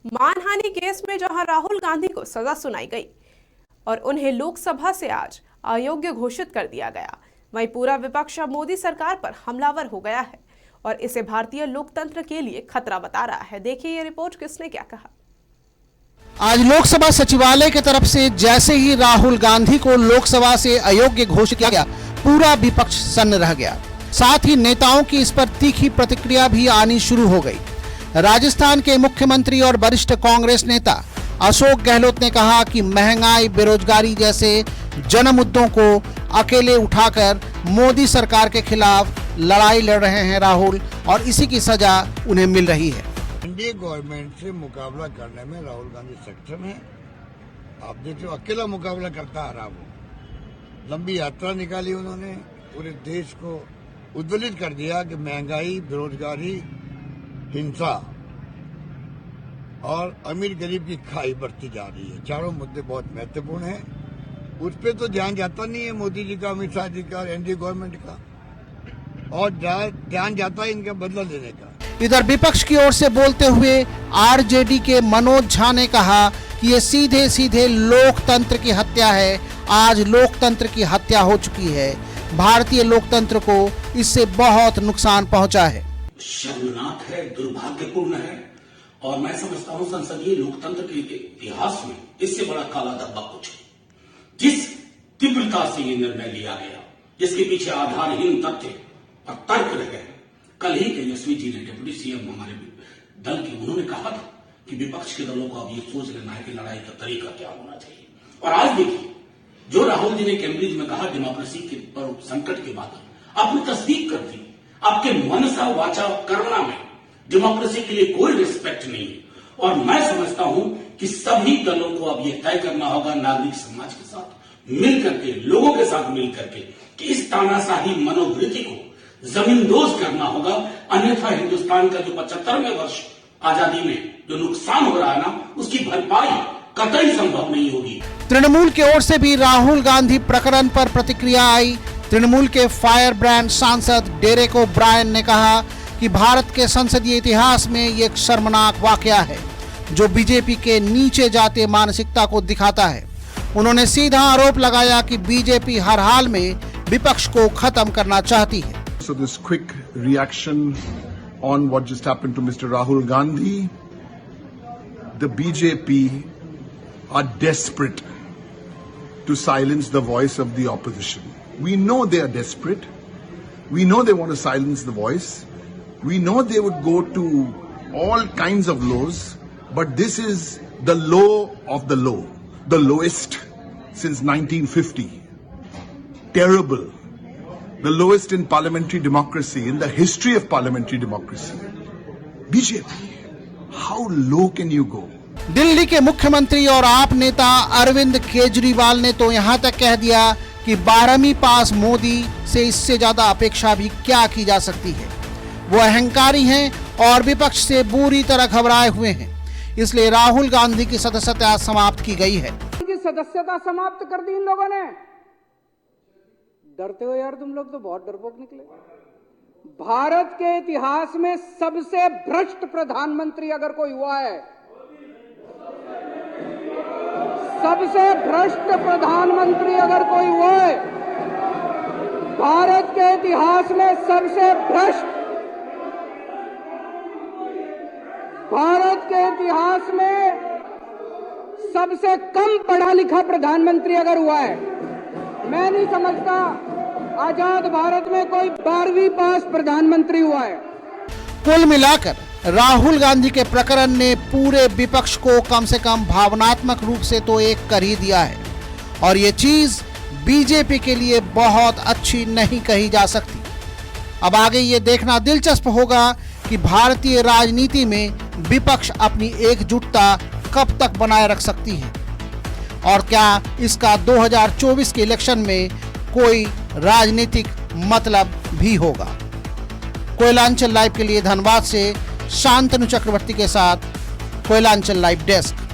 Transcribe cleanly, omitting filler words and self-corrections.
मानहानि केस में जहां राहुल गांधी को सजा सुनाई गई और उन्हें लोकसभा से आज अयोग्य घोषित कर दिया गया, वहीं पूरा विपक्ष अब मोदी सरकार पर हमलावर हो गया है और इसे भारतीय लोकतंत्र के लिए खतरा बता रहा है। देखिए ये रिपोर्ट किसने क्या कहा। आज लोकसभा सचिवालय की तरफ से जैसे ही राहुल गांधी को लोकसभा से अयोग्य घोषित किया गया, पूरा विपक्ष सन्न रह गया। साथ ही नेताओं की इस पर तीखी प्रतिक्रिया भी आनी शुरू हो गई। राजस्थान के मुख्यमंत्री और वरिष्ठ कांग्रेस नेता अशोक गहलोत ने कहा कि महंगाई, बेरोजगारी जैसे जन मुद्दों को अकेले उठाकर मोदी सरकार के खिलाफ लड़ाई लड़ रहे हैं राहुल, और इसी की सजा उन्हें मिल रही है। एनडीए गवर्नमेंट से मुकाबला करने में राहुल गांधी सक्षम है। आप देखते हो अकेला मुकाबला करता आ रहा वो। लंबी यात्रा निकाली उन्होंने, पूरे देश को उद्वेलित कर दिया कि महंगाई, बेरोजगारी, हिंसा और अमीर गरीब की खाई बढ़ती जा रही है। चारों मुद्दे बहुत महत्वपूर्ण हैं। उस पर तो ध्यान जाता नहीं है मोदी जी का, अमित शाह जी का, एनडीए गवर्नमेंट का, और ध्यान जाता है इनका बदला लेने का। इधर विपक्ष की ओर से बोलते हुए आरजेडी के मनोज झा ने कहा कि ये सीधे सीधे लोकतंत्र की हत्या है। आज लोकतंत्र की हत्या हो चुकी है। भारतीय लोकतंत्र को इससे बहुत नुकसान पहुंचा है। शर्मनाक है, दुर्भाग्यपूर्ण है, और मैं समझता हूं संसदीय लोकतंत्र के इतिहास में इससे बड़ा काला धब्बा कुछ है। जिस तीव्रता से ये निर्णय लिया गया, जिसके पीछे आधारहीन तथ्य और तर्क रहे। कल ही तेजस्वी जी ने, डिप्टी सीएम हमारे दल के, उन्होंने कहा था कि विपक्ष के दलों को अब ये सोच लेना है कि लड़ाई का तरीका क्या होना चाहिए। और आज देखिए, जो राहुल जी ने कैम्ब्रिज में कहा डेमोक्रेसी के पर संकट के बाद, आपने तस्दीक कर दी। आपके मनसा वाचा कर्मणा में डेमोक्रेसी के लिए कोई रिस्पेक्ट नहीं है। और मैं समझता हूं कि सभी दलों को अब यह तय करना होगा, नागरिक समाज के साथ मिल करके, लोगों के साथ मिल करके, कि इस तानाशाही मनोवृत्ति को जमींदोज करना होगा। अन्यथा हिंदुस्तान का जो 75वें वर्ष आजादी में जो नुकसान हो रहा है ना, उसकी भरपाई कतई संभव नहीं होगी। तृणमूल की ओर से भी राहुल गांधी प्रकरण पर प्रतिक्रिया आई। तृणमूल के फायर ब्रांड सांसद डेरेक ओब्रायन ने कहा कि भारत के संसदीय इतिहास में ये एक शर्मनाक वाकया है जो बीजेपी के नीचे जाते मानसिकता को दिखाता है। उन्होंने सीधा आरोप लगाया कि बीजेपी हर हाल में विपक्ष को खत्म करना चाहती है। So this quick reaction on what just happened to Mr. Rahul Gandhi. The BJP are desperate to silence the voice of the opposition. We know they are desperate. We know they want to silence the voice. We know they would go to all kinds of lows, but this is the low of the low, the lowest since 1950. Terrible. The lowest in parliamentary democracy, in the history of parliamentary democracy. BJP, how low can you go? Delhi के मुख्यमंत्री और आप नेता अरविंद केजरीवाल ने तो यहां तक कह दिया कि 12वीं पास मोदी से इससे ज्यादा अपेक्षा भी क्या की जा सकती है। वो अहंकारी हैं और विपक्ष से बुरी तरह घबराए हुए हैं, इसलिए राहुल गांधी की सदस्यता समाप्त की गई है। सदस्यता समाप्त कर दी इन लोगों ने। डरते हो यार, तुम लोग तो बहुत डरपोक निकले। भारत के इतिहास में सबसे भ्रष्ट प्रधानमंत्री अगर कोई हुआ है, सबसे भ्रष्ट प्रधानमंत्री अगर कोई हुआ है, भारत के इतिहास में सबसे भ्रष्ट, भारत के इतिहास में सबसे कम पढ़ा लिखा प्रधानमंत्री अगर हुआ है, मैं नहीं समझता आजाद भारत में कोई 12वीं पास प्रधानमंत्री हुआ है। कुल मिलाकर राहुल गांधी के प्रकरण ने पूरे विपक्ष को कम से कम भावनात्मक रूप से तो एक कर ही दिया है, और ये चीज बीजेपी के लिए बहुत अच्छी नहीं कही जा सकती। अब आगे ये देखना दिलचस्प होगा कि भारतीय राजनीति में विपक्ष अपनी एकजुटता कब तक बनाए रख सकती है, और क्या इसका 2024 के इलेक्शन में कोई राजनीतिक मतलब भी होगा। कोयलांचल लाइव के लिए धनबाद से शांतनु चक्रवर्ती के साथ कोयलांचल लाइव डेस्क।